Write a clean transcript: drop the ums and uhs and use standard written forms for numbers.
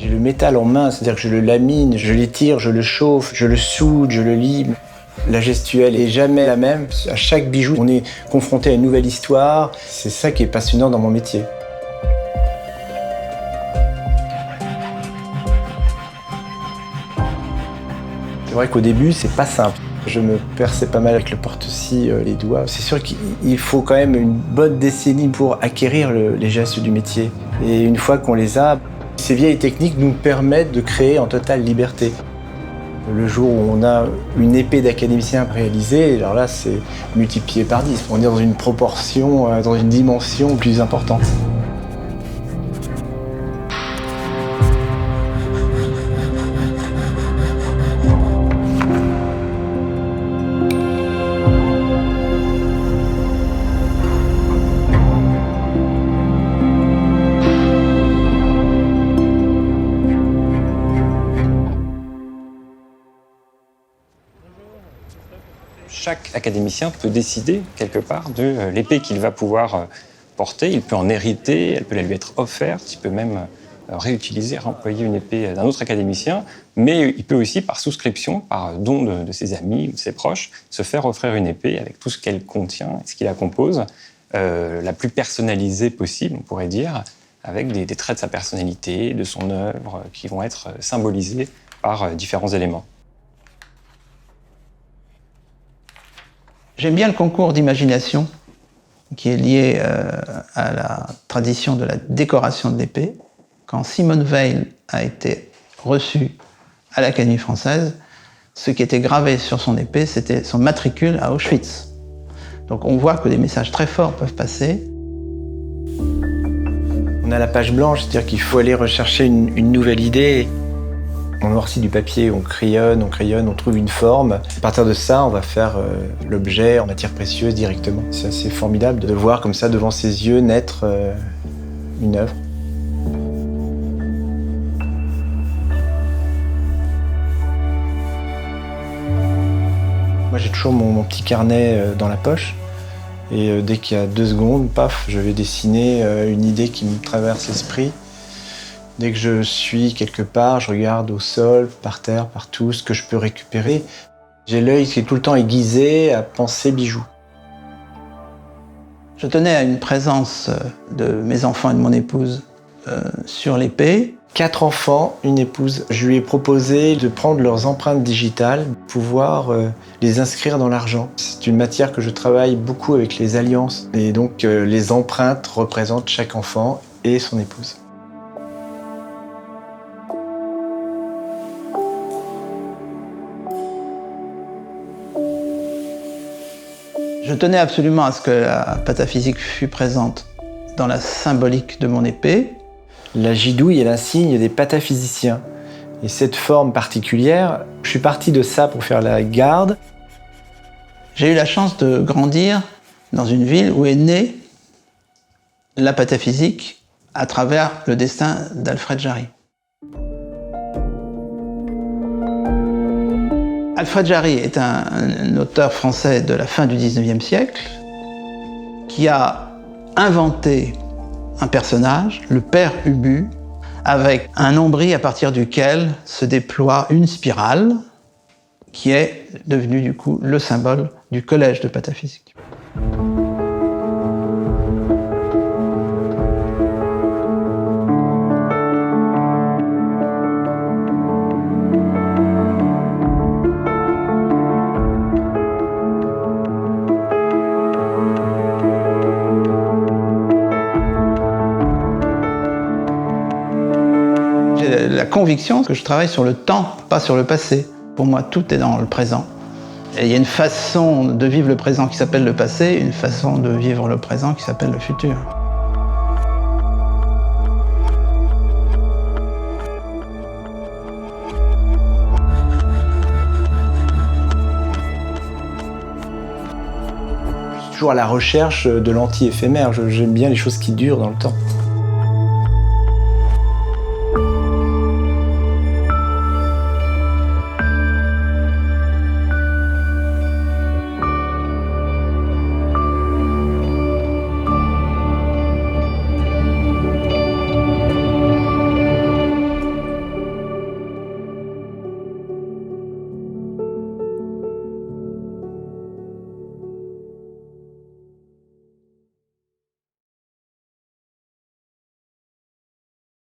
J'ai le métal en main, c'est-à-dire que je le lamine, je l'étire, je le chauffe, je le soude, je le lime. La gestuelle est jamais la même. À chaque bijou, on est confronté à une nouvelle histoire. C'est ça qui est passionnant dans mon métier. C'est vrai qu'au début, c'est pas simple. Je me perçais pas mal avec le porte-scie, les doigts. C'est sûr qu'il faut quand même une bonne décennie pour acquérir les gestes du métier. Et une fois qu'on les a, ces vieilles techniques nous permettent de créer en totale liberté. Le jour où on a une épée d'académicien réalisée, alors là, c'est multiplié par 10. On est dans une proportion, dans une dimension plus importante. Chaque académicien peut décider, quelque part, de l'épée qu'il va pouvoir porter. Il peut en hériter, elle peut lui être offerte, il peut même réutiliser, réemployer une épée d'un autre académicien, mais il peut aussi, par souscription, par don de ses amis ou de ses proches, se faire offrir une épée avec tout ce qu'elle contient et ce qui la compose, la plus personnalisée possible, on pourrait dire, avec des traits de sa personnalité, de son œuvre, qui vont être symbolisés par différents éléments. J'aime bien le concours d'imagination qui est lié à la tradition de la décoration de l'épée. Quand Simone Veil a été reçue à l'Académie française, ce qui était gravé sur son épée, c'était son matricule à Auschwitz. Donc on voit que des messages très forts peuvent passer. On a la page blanche, c'est-à-dire qu'il faut aller rechercher une nouvelle idée. On noircit du papier, on crayonne, on trouve une forme. À partir de ça, on va faire l'objet en matière précieuse directement. C'est assez formidable de voir comme ça devant ses yeux naître une œuvre. Moi, j'ai toujours mon petit carnet dans la poche. Et dès qu'il y a 2 secondes, paf, je vais dessiner une idée qui me traverse l'esprit. Dès que je suis quelque part, je regarde au sol, par terre, partout, ce que je peux récupérer. J'ai l'œil qui est tout le temps aiguisé à penser bijoux. Je tenais à une présence de mes enfants et de mon épouse sur l'épée. 4 enfants, une épouse. Je lui ai proposé de prendre leurs empreintes digitales, pouvoir les inscrire dans l'argent. C'est une matière que je travaille beaucoup avec les alliances. Et donc les empreintes représentent chaque enfant et son épouse. Je tenais absolument à ce que la pataphysique fût présente dans la symbolique de mon épée. La gidouille est l'insigne des pataphysiciens. Et cette forme particulière, je suis parti de ça pour faire la garde. J'ai eu la chance de grandir dans une ville où est née la pataphysique à travers le destin d'Alfred Jarry. Alfred Jarry est un auteur français de la fin du XIXe siècle qui a inventé un personnage, le père Ubu, avec un nombril à partir duquel se déploie une spirale qui est devenue du coup le symbole du collège de pataphysique. La conviction que je travaille sur le temps, pas sur le passé. Pour moi, tout est dans le présent. Et il y a une façon de vivre le présent qui s'appelle le passé, une façon de vivre le présent qui s'appelle le futur. Je suis toujours à la recherche de l'anti-éphémère. J'aime bien les choses qui durent dans le temps.